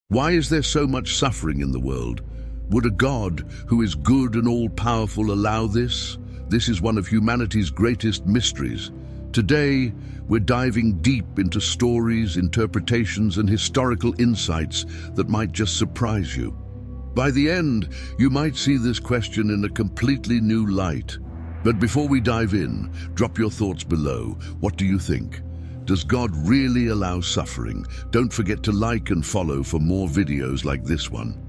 Why is there so much suffering in the world? Would a God who is good and all-powerful allow this? This is one of humanity's greatest mysteries. Today, we're diving deep into stories, interpretations, and historical insights that might just surprise you. By the end, you might see this question in a completely new light. But before we dive in, drop your thoughts below. What do you think? Does God really allow suffering? Don't forget to like and follow for more videos like this one.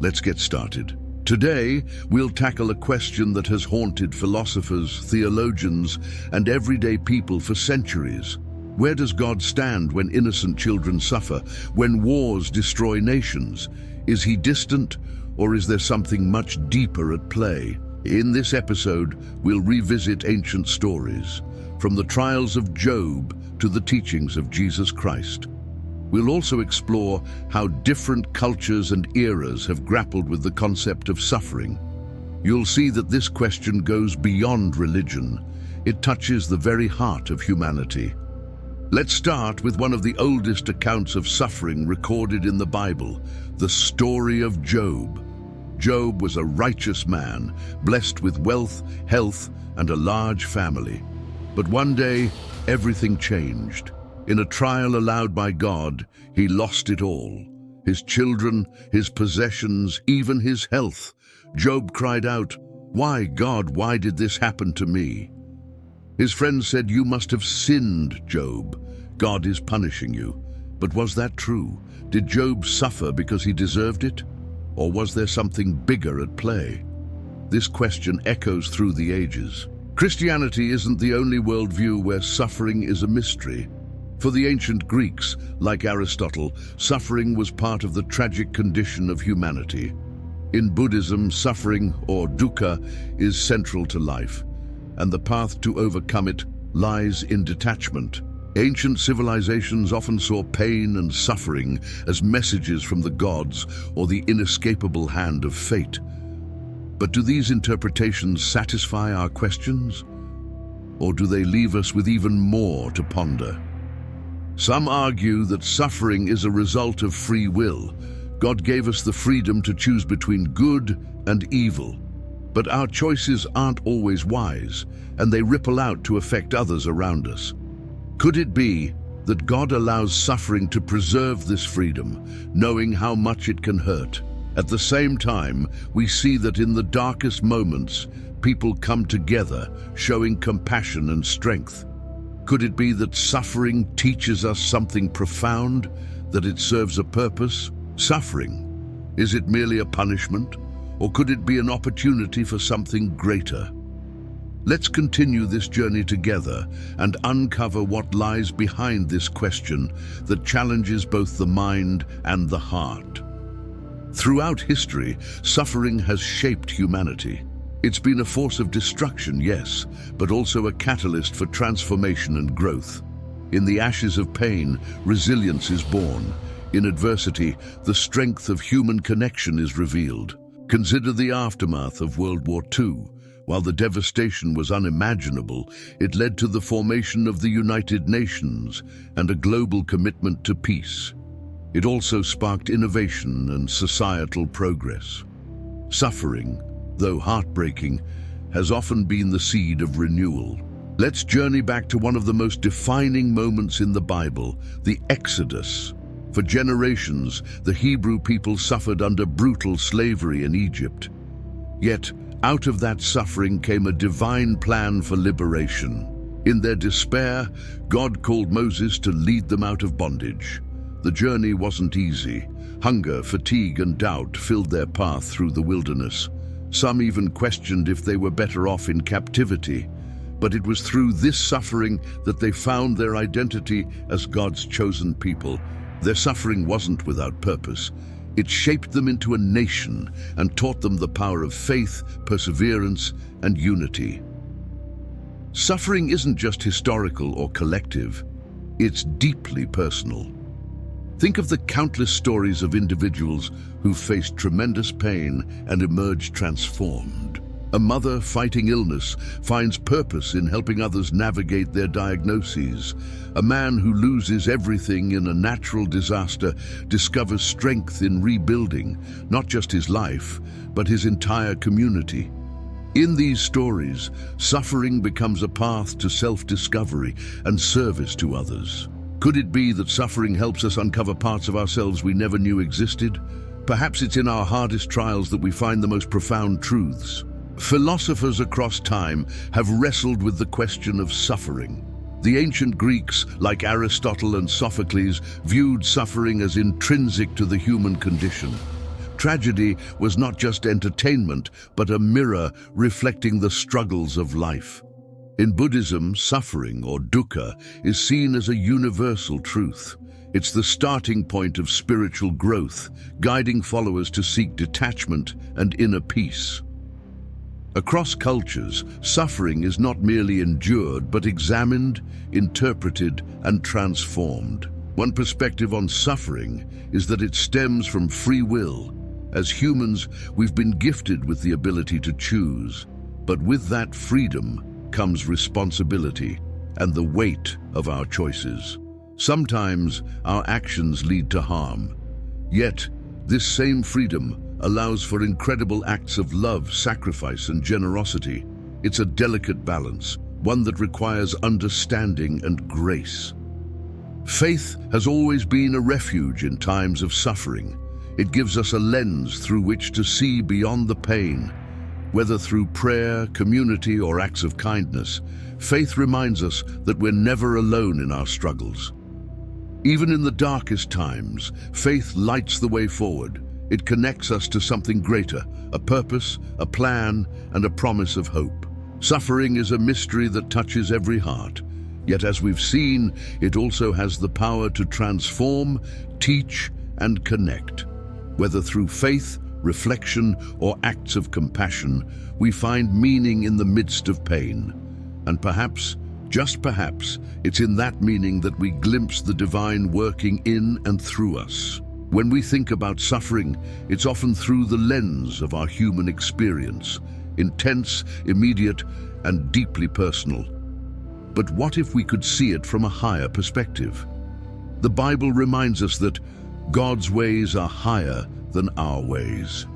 Let's get started. Today, we'll tackle a question that has haunted philosophers, theologians, and everyday people for centuries. Where does God stand when innocent children suffer, when wars destroy nations? Is he distant, or is there something much deeper at play? In this episode, we'll revisit ancient stories, from the trials of Job to the teachings of Jesus Christ. We'll also explore how different cultures and eras have grappled with the concept of suffering. You'll see that this question goes beyond religion. It touches the very heart of humanity. Let's start with one of the oldest accounts of suffering recorded in the Bible, the story of Job. Job was a righteous man, blessed with wealth, health, and a large family. But one day, everything changed. In a trial allowed by God, he lost it all. His children, his possessions, even his health. Job cried out, "Why, God, why did this happen to me?" His friends said, "You must have sinned, Job. God is punishing you." But was that true? Did Job suffer because he deserved it? Or was there something bigger at play? This question echoes through the ages. Christianity isn't the only worldview where suffering is a mystery. For the ancient Greeks, like Aristotle, suffering was part of the tragic condition of humanity. In Buddhism, suffering, or dukkha, is central to life, and the path to overcome it lies in detachment. Ancient civilizations often saw pain and suffering as messages from the gods or the inescapable hand of fate. But do these interpretations satisfy our questions? Or do they leave us with even more to ponder? Some argue that suffering is a result of free will. God gave us the freedom to choose between good and evil. But our choices aren't always wise, and they ripple out to affect others around us. Could it be that God allows suffering to preserve this freedom, knowing how much it can hurt? At the same time, we see that in the darkest moments, people come together, showing compassion and strength. Could it be that suffering teaches us something profound, that it serves a purpose? Suffering, is it merely a punishment, or could it be an opportunity for something greater? Let's continue this journey together and uncover what lies behind this question that challenges both the mind and the heart. Throughout history, suffering has shaped humanity. It's been a force of destruction, yes, but also a catalyst for transformation and growth. In the ashes of pain, resilience is born. In adversity, the strength of human connection is revealed. Consider the aftermath of World War II. While the devastation was unimaginable, it led to the formation of the United Nations and a global commitment to peace. It also sparked innovation and societal progress. Suffering, though heartbreaking, has often been the seed of renewal. Let's journey back to one of the most defining moments in the Bible, the Exodus. For generations, the Hebrew people suffered under brutal slavery in Egypt. Yet, out of that suffering came a divine plan for liberation. In their despair, God called Moses to lead them out of bondage. The journey wasn't easy. Hunger, fatigue, and doubt filled their path through the wilderness. Some even questioned if they were better off in captivity. But it was through this suffering that they found their identity as God's chosen people. Their suffering wasn't without purpose. It shaped them into a nation and taught them the power of faith, perseverance, and unity. Suffering isn't just historical or collective. It's deeply personal. Think of the countless stories of individuals who faced tremendous pain and emerged transformed. A mother fighting illness finds purpose in helping others navigate their diagnoses. A man who loses everything in a natural disaster discovers strength in rebuilding, not just his life, but his entire community. In these stories, suffering becomes a path to self-discovery and service to others. Could it be that suffering helps us uncover parts of ourselves we never knew existed? Perhaps it's in our hardest trials that we find the most profound truths. Philosophers across time have wrestled with the question of suffering. The ancient Greeks, like Aristotle and Sophocles, viewed suffering as intrinsic to the human condition. Tragedy was not just entertainment, but a mirror reflecting the struggles of life. In Buddhism, suffering, or dukkha, is seen as a universal truth. It's the starting point of spiritual growth, guiding followers to seek detachment and inner peace. Across cultures, suffering is not merely endured, but examined, interpreted, and transformed. One perspective on suffering is that it stems from free will. As humans, we've been gifted with the ability to choose, but with that freedom comes responsibility and the weight of our choices. Sometimes our actions lead to harm. Yet, this same freedom allows for incredible acts of love, sacrifice, and generosity. It's a delicate balance, one that requires understanding and grace. Faith has always been a refuge in times of suffering. It gives us a lens through which to see beyond the pain. Whether through prayer, community, or acts of kindness, faith reminds us that we're never alone in our struggles. Even in the darkest times, faith lights the way forward. It connects us to something greater, a purpose, a plan, and a promise of hope. Suffering is a mystery that touches every heart. Yet as we've seen, it also has the power to transform, teach, and connect. Whether through faith, reflection, or acts of compassion, we find meaning in the midst of pain. And perhaps, just perhaps, it's in that meaning that we glimpse the divine working in and through us. When we think about suffering, it's often through the lens of our human experience, intense, immediate, and deeply personal. But what if we could see it from a higher perspective? The Bible reminds us that God's ways are higher than our ways.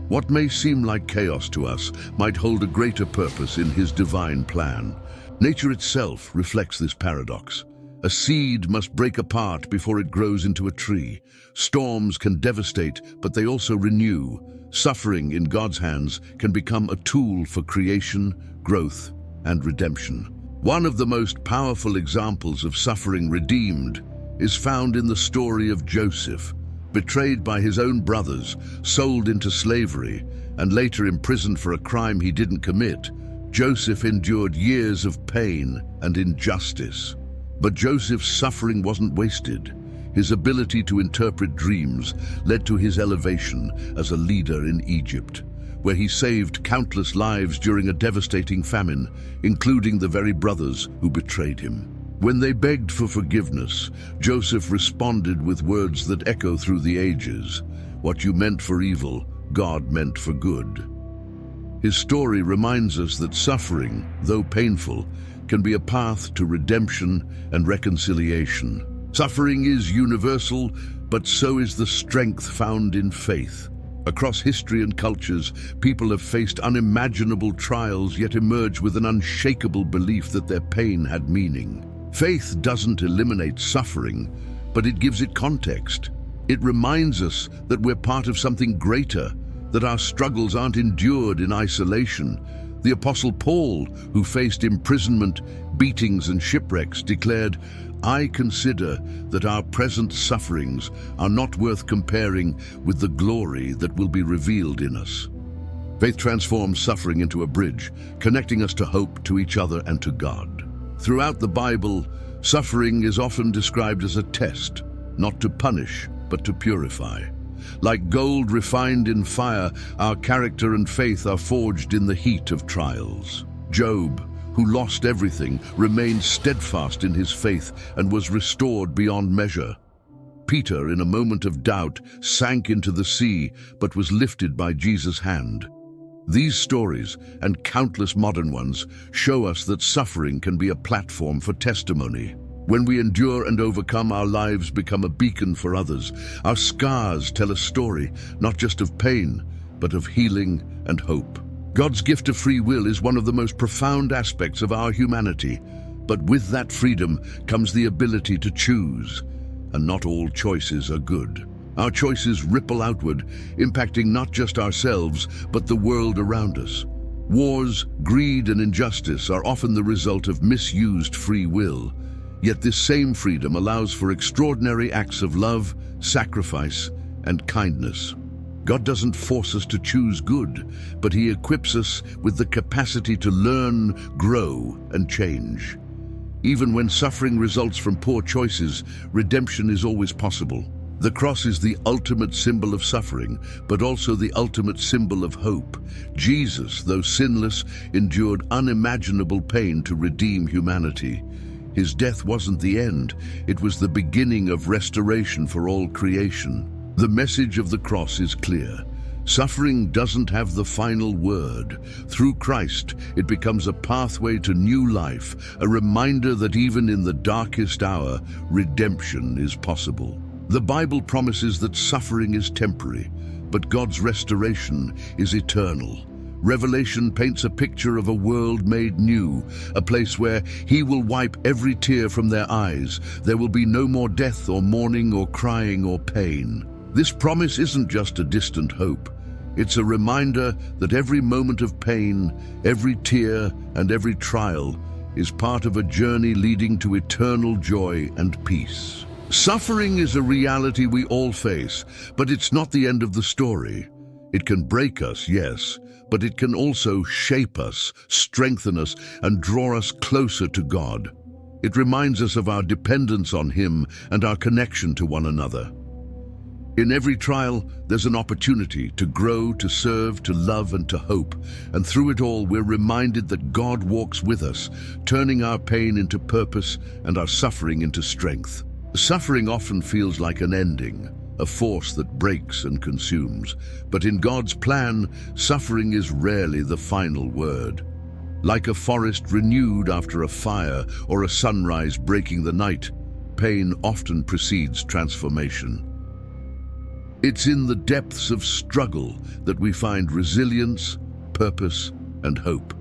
What may seem like chaos to us might hold a greater purpose in His divine plan. Nature itself reflects this paradox. A seed must break apart before it grows into a tree. Storms can devastate, but they also renew. Suffering in God's hands can become a tool for creation, growth, and redemption. One of the most powerful examples of suffering redeemed is found in the story of Joseph. Betrayed by his own brothers, sold into slavery, and later imprisoned for a crime he didn't commit, Joseph endured years of pain and injustice. But Joseph's suffering wasn't wasted. His ability to interpret dreams led to his elevation as a leader in Egypt, where he saved countless lives during a devastating famine, including the very brothers who betrayed him. When they begged for forgiveness, Joseph responded with words that echo through the ages. "What you meant for evil, God meant for good." His story reminds us that suffering, though painful, can be a path to redemption and reconciliation. Suffering is universal, but so is the strength found in faith. Across history and cultures, people have faced unimaginable trials yet emerge with an unshakable belief that their pain had meaning. Faith doesn't eliminate suffering, but it gives it context. It reminds us that we're part of something greater, that our struggles aren't endured in isolation. The Apostle Paul, who faced imprisonment, beatings, and shipwrecks, declared, "I consider that our present sufferings are not worth comparing with the glory that will be revealed in us." Faith transforms suffering into a bridge, connecting us to hope, to each other, and to God. Throughout the Bible, suffering is often described as a test, not to punish, but to purify. Like gold refined in fire, our character and faith are forged in the heat of trials. Job, who lost everything, remained steadfast in his faith and was restored beyond measure. Peter, in a moment of doubt, sank into the sea, but was lifted by Jesus' hand. These stories, and countless modern ones, show us that suffering can be a platform for testimony. When we endure and overcome, our lives become a beacon for others. Our scars tell a story, not just of pain, but of healing and hope. God's gift of free will is one of the most profound aspects of our humanity, but with that freedom comes the ability to choose, and not all choices are good. Our choices ripple outward, impacting not just ourselves, but the world around us. Wars, greed, and injustice are often the result of misused free will. Yet this same freedom allows for extraordinary acts of love, sacrifice, and kindness. God doesn't force us to choose good, but He equips us with the capacity to learn, grow, and change. Even when suffering results from poor choices, redemption is always possible. The cross is the ultimate symbol of suffering, but also the ultimate symbol of hope. Jesus, though sinless, endured unimaginable pain to redeem humanity. His death wasn't the end, it was the beginning of restoration for all creation. The message of the cross is clear. Suffering doesn't have the final word. Through Christ, it becomes a pathway to new life, a reminder that even in the darkest hour, redemption is possible. The Bible promises that suffering is temporary, but God's restoration is eternal. Revelation paints a picture of a world made new, a place where He will wipe every tear from their eyes. There will be no more death or mourning or crying or pain. This promise isn't just a distant hope. It's a reminder that every moment of pain, every tear, and every trial is part of a journey leading to eternal joy and peace. Suffering is a reality we all face, but it's not the end of the story. It can break us, yes, but it can also shape us, strengthen us, and draw us closer to God. It reminds us of our dependence on Him and our connection to one another. In every trial, there's an opportunity to grow, to serve, to love, and to hope. And through it all, we're reminded that God walks with us, turning our pain into purpose and our suffering into strength. Suffering often feels like an ending, a force that breaks and consumes. But in God's plan, suffering is rarely the final word. Like a forest renewed after a fire or a sunrise breaking the night, pain often precedes transformation. It's in the depths of struggle that we find resilience, purpose, and hope.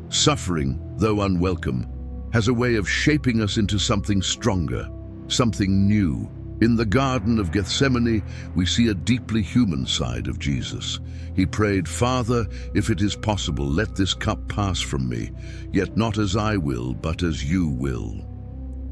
Suffering, though unwelcome, has a way of shaping us into something stronger, something new. In the Garden of Gethsemane, we see a deeply human side of Jesus. He prayed, "Father, if it is possible, let this cup pass from me, yet not as I will, but as you will."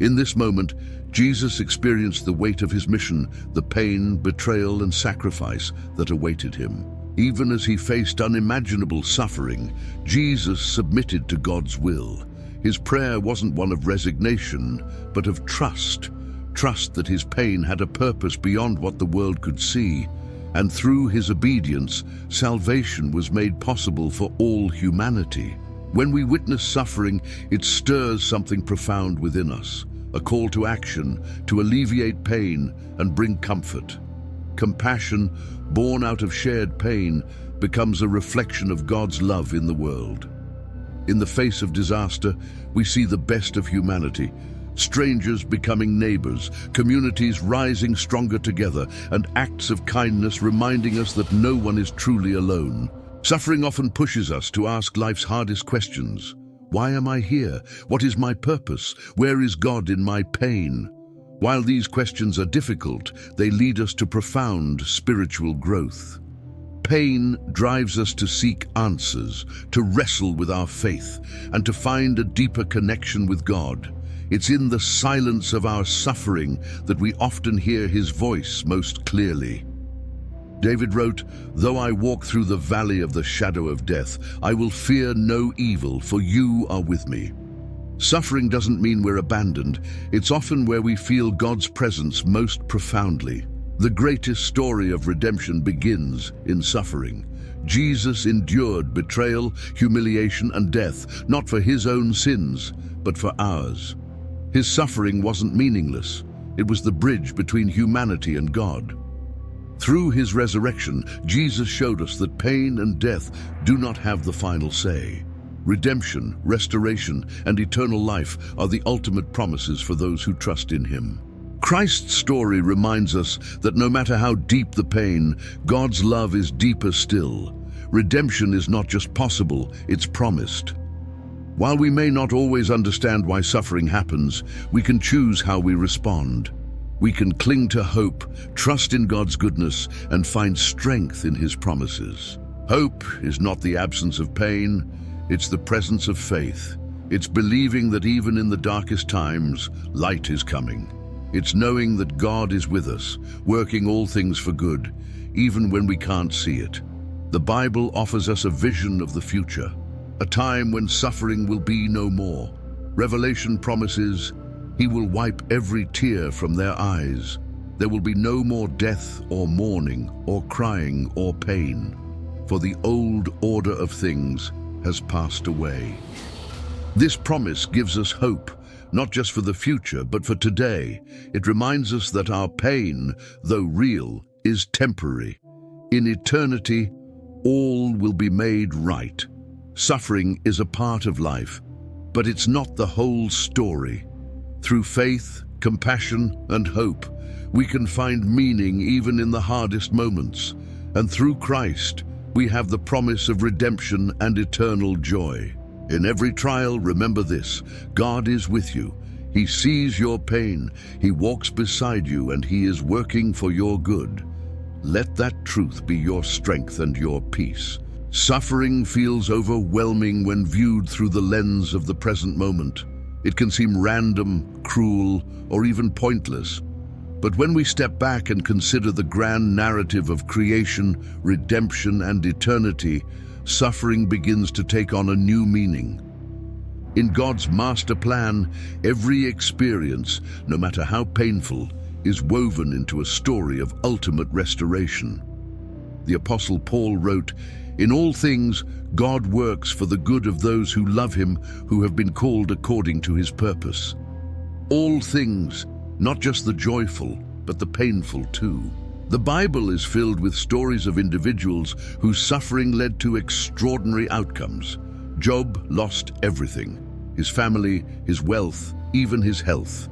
In this moment, Jesus experienced the weight of His mission, the pain, betrayal, and sacrifice that awaited Him. Even as He faced unimaginable suffering, Jesus submitted to God's will. His prayer wasn't one of resignation, but of trust. Trust that His pain had a purpose beyond what the world could see. And through His obedience, salvation was made possible for all humanity. When we witness suffering, it stirs something profound within us, a call to action, to alleviate pain and bring comfort. Compassion, born out of shared pain, becomes a reflection of God's love in the world. In the face of disaster, we see the best of humanity. Strangers becoming neighbors, communities rising stronger together, and acts of kindness reminding us that no one is truly alone. Suffering often pushes us to ask life's hardest questions. Why am I here? What is my purpose? Where is God in my pain? While these questions are difficult, they lead us to profound spiritual growth. Pain drives us to seek answers, to wrestle with our faith, and to find a deeper connection with God. It's in the silence of our suffering that we often hear His voice most clearly. David wrote, "Though I walk through the valley of the shadow of death, I will fear no evil, for you are with me." Suffering doesn't mean we're abandoned. It's often where we feel God's presence most profoundly. The greatest story of redemption begins in suffering. Jesus endured betrayal, humiliation, and death, not for His own sins, but for ours. His suffering wasn't meaningless. It was the bridge between humanity and God. Through his resurrection, Jesus showed us that pain and death do not have the final say. Redemption, restoration, and eternal life are the ultimate promises for those who trust in him. Christ's story reminds us that no matter how deep the pain, God's love is deeper still. Redemption is not just possible, it's promised. While we may not always understand why suffering happens, we can choose how we respond. We can cling to hope, trust in God's goodness, and find strength in his promises. Hope is not the absence of pain, it's the presence of faith. It's believing that even in the darkest times, light is coming. It's knowing that God is with us, working all things for good, even when we can't see it. The Bible offers us a vision of the future, a time when suffering will be no more. Revelation promises, he will wipe every tear from their eyes. There will be no more death or mourning or crying or pain, for the old order of things has passed away. This promise gives us hope, not just for the future, but for today. It reminds us that our pain, though real, is temporary. In eternity, all will be made right. Suffering is a part of life, but it's not the whole story. Through faith, compassion, and hope, we can find meaning even in the hardest moments. And through Christ, we have the promise of redemption and eternal joy. In every trial, remember this: God is with you. He sees your pain, he walks beside you, and he is working for your good. Let that truth be your strength and your peace. Suffering feels overwhelming when viewed through the lens of the present moment. It can seem random, cruel, or even pointless. But when we step back and consider the grand narrative of creation, redemption, and eternity, suffering begins to take on a new meaning. In God's master plan, every experience, no matter how painful, is woven into a story of ultimate restoration. The Apostle Paul wrote, "In all things, God works for the good of those who love him, who have been called according to his purpose." All things, not just the joyful, but the painful too. The Bible is filled with stories of individuals whose suffering led to extraordinary outcomes. Job lost everything: his family, his wealth, even his health.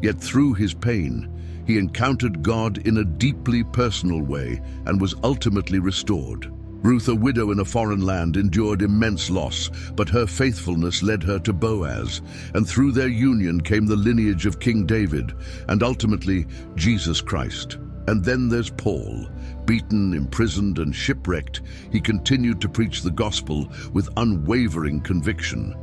Yet through his pain, he encountered God in a deeply personal way and was ultimately restored. Ruth, a widow in a foreign land, endured immense loss, but her faithfulness led her to Boaz, and through their union came the lineage of King David, and ultimately Jesus Christ. And then there's Paul. Beaten, imprisoned, and shipwrecked, he continued to preach the gospel with unwavering conviction.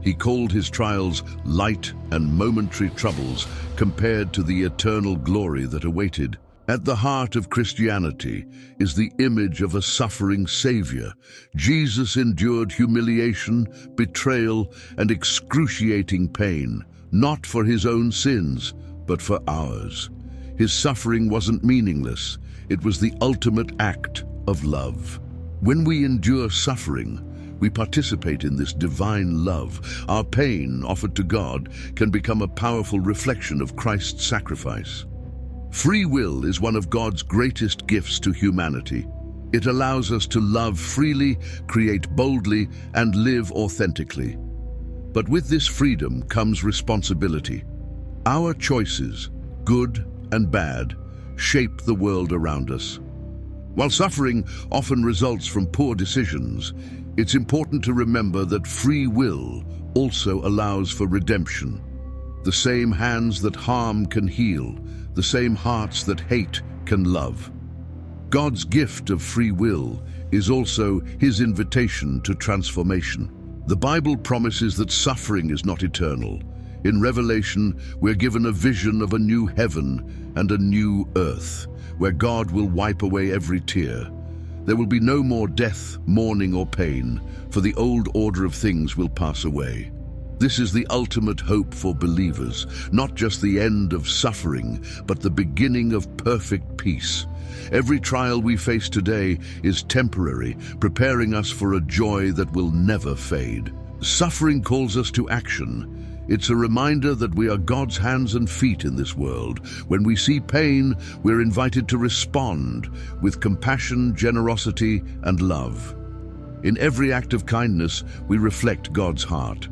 He called his trials light and momentary troubles compared to the eternal glory that awaited. At the heart of Christianity is the image of a suffering Savior. Jesus endured humiliation, betrayal, and excruciating pain, not for his own sins, but for ours. His suffering wasn't meaningless. It was the ultimate act of love. When we endure suffering, we participate in this divine love. Our pain, offered to God, can become a powerful reflection of Christ's sacrifice. Free will is one of God's greatest gifts to humanity. It allows us to love freely, create boldly, and live authentically. But with this freedom comes responsibility. Our choices, good and bad, shape the world around us. While suffering often results from poor decisions, it's important to remember that free will also allows for redemption. The same hands that harm can heal, the same hearts that hate can love. God's gift of free will is also his invitation to transformation. The Bible promises that suffering is not eternal. In Revelation, we're given a vision of a new heaven and a new earth, where God will wipe away every tear. There will be no more death, mourning, or pain, for the old order of things will pass away. This is the ultimate hope for believers, not just the end of suffering, but the beginning of perfect peace. Every trial we face today is temporary, preparing us for a joy that will never fade. Suffering calls us to action. It's a reminder that we are God's hands and feet in this world. When we see pain, we're invited to respond with compassion, generosity, and love. In every act of kindness, we reflect God's heart.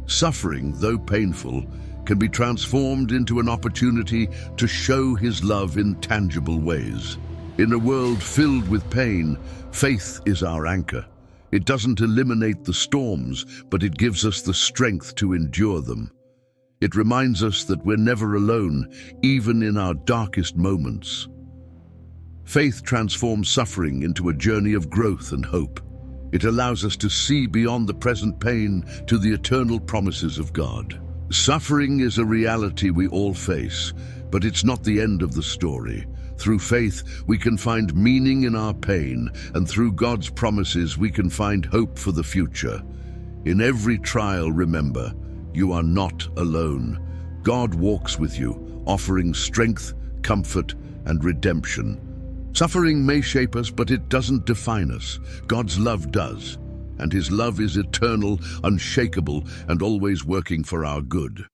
Suffering, though painful, can be transformed into an opportunity to show His love in tangible ways. In a world filled with pain, faith is our anchor. It doesn't eliminate the storms, but it gives us the strength to endure them. It reminds us that we're never alone, even in our darkest moments. Faith transforms suffering into a journey of growth and hope. It allows us to see beyond the present pain to the eternal promises of God. Suffering is a reality we all face, but it's not the end of the story. Through faith, we can find meaning in our pain, and through God's promises, we can find hope for the future. In every trial, remember, you are not alone. God walks with you, offering strength, comfort, and redemption. Suffering may shape us, but it doesn't define us. God's love does, and His love is eternal, unshakable, and always working for our good.